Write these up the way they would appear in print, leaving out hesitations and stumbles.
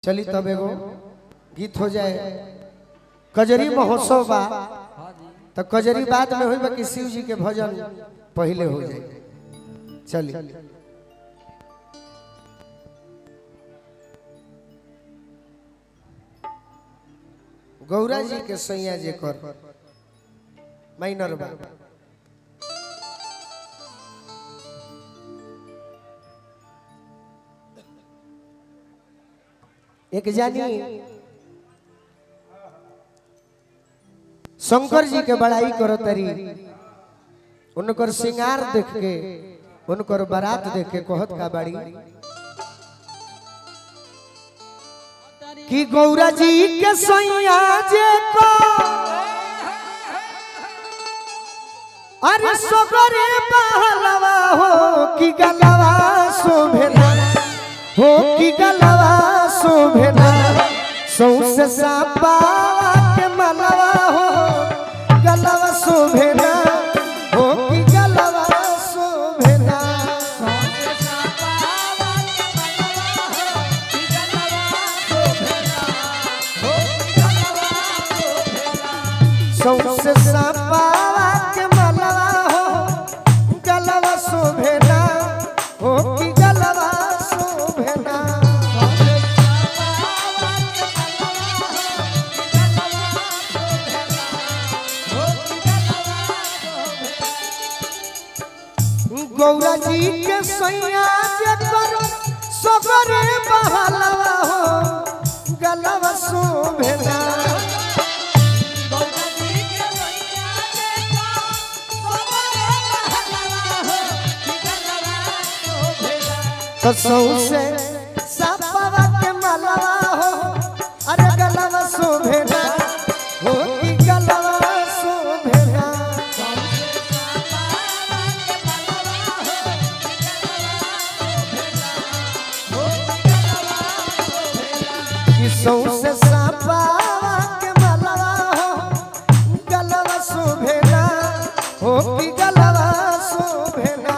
चली तब एगो गीत हो जाए। कजरी महोत्सव बा तो कजरी बाद में होई कि शिव जी के भजन पहले हो जाए। चली गौरा जी के सैया जे कर माइनर बा एक जानी शंकर जी के बड़ाई करो तरी उनकर श्रृंगार देख के उनकर बारात देख के कहत का बाड़ी कि गौरा जी के सैया जे को अरे सोगरे बहलवा हो कि गलवा शोभेला हो कि गलवा शोभेला सौसे सापा के मलवा हो गलवा शोभेला हो कि गलवा शोभेला सौसे सापा के मलवा हो कि गलवा शोभेला हो कि गलवा शोभेला सौसे सापा के मलवा हो गलवा शोभेला हो कि गलवा शोभेला गौरा जी के सैया जे करो सगरे बहलवा हो गलवा शोभेला गौरा जी के सैया जे करो सगरे बहलवा हो गलवा शोभेला तो सौसे सापवा के मलवा हो अरे गलवा शोभेला हो कि गलवा शोभेला सौसे सापा के मलवा हो गलवा शोभेला हो कि गलवा शोभेला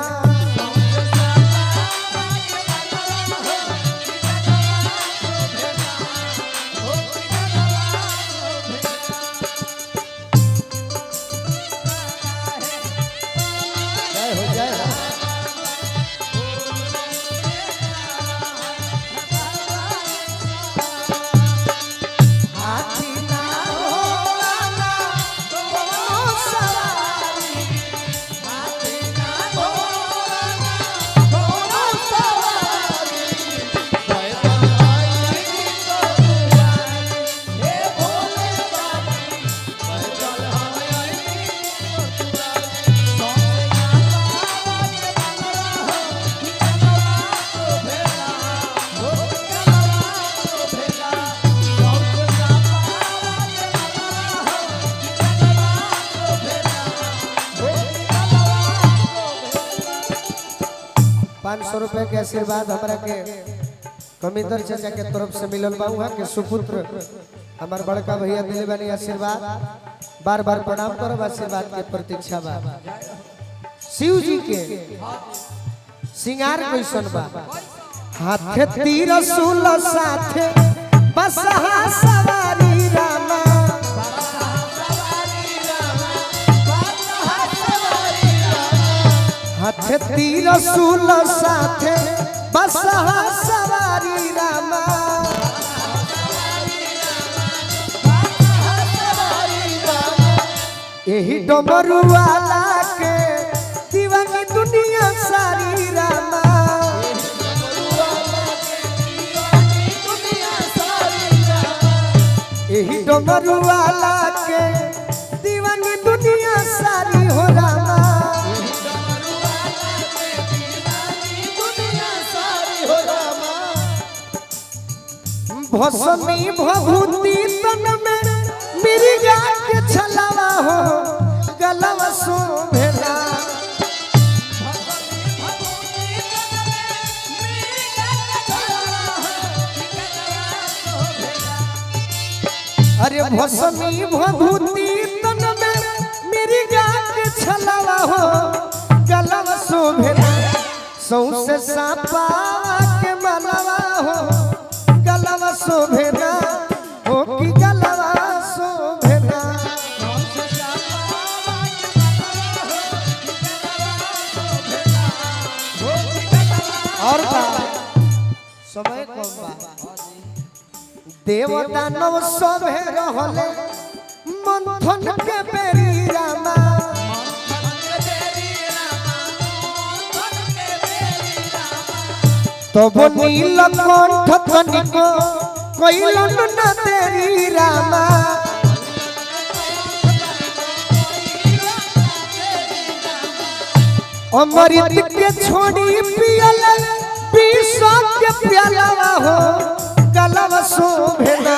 जय हो जय हो ₹500 के आशीर्वाद हमरा के कमिंदर चाचा के तरफ से मिलल बा। वहाँ के सुपुत्र हमार बड़का भैया दिले बानी आशीर्वाद। बार बार प्रणाम करब, आशीर्वाद के प्रतीक्षा बा। शिव जी के श्रृंगार कैसन बा, हाथे तीर सूल साथे बसहा सवारी रामा हाथे तीर सूल साथे बसहा सवारी रामा यही डमरू वाला के दीवानी दुनिया सारी रामा यही डमरू वाला के दीवानी दुनिया सारी हो रामा भस्मी भभूति तन में मिर्गा के छलवा हो गलवा शोभेला अरे भस्मी भभूति तन में मिर्गा के छलवा हो गलवा शोभेला सौसे सापा के मलवा हो गलवा शोभेला देवता नव सभे रहले मंथन के बेरी रामा तब नीलकंठ तनिको कइलन न तेरी रामा अमृत के छोड़ी पियल विष के प्याला हो गलवा शोभना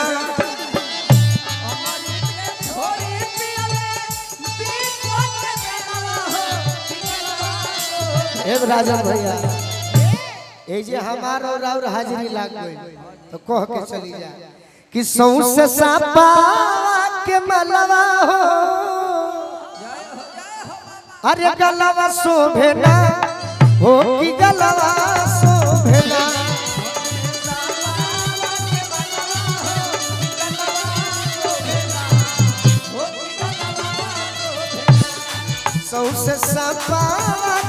राजा भैया ये जे हमार और हाजिरी लाग गई तो कह के चली जा कि सौसे सापा के मलवा हो अरे गलवा शोभना हो कि गलवा शोभना सौसे सापा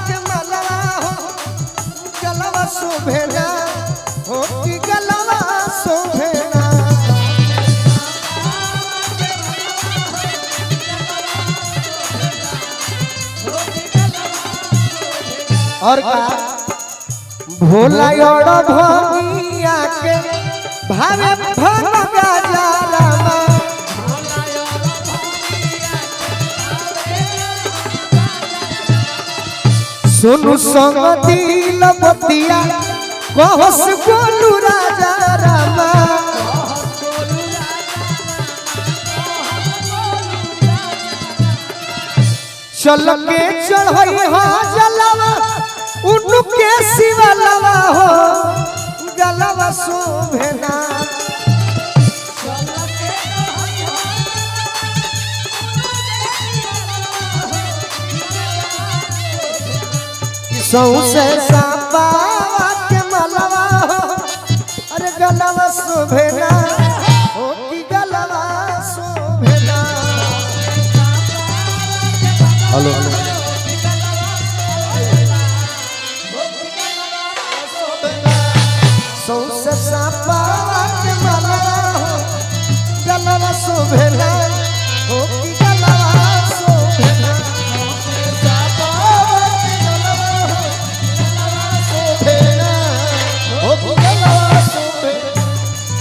के मलवा हो गलवा शोभना हो कि गलवा शोभना और का भोला और भोगिया के भावे भनगा जालामा सुनु संग दिल बतिया कहस गोलू राजा रामा चल के चढ़ई हो जलवा उनके शिवलवा हो गलवा शोभना सौसे सापा के मलवा हो अरे गलवा शोभना हो कि गलवा शोभना हेलो सौसे सापा के मलवा हो गलवा शोभना हो कि गलवा शोभना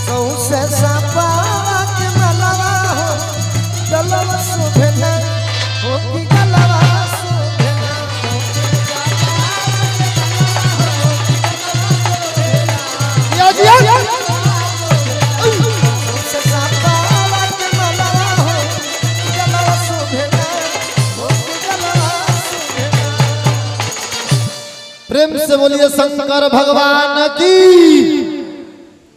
सौसे सापा के मलवा हो गलवा शोभना हो कि गलवा शोभना सौसे सापा के मलवा हो गलवा शोभना हो कि गलवा शोभना। प्रेम से बोलिए शंकर भगवान की।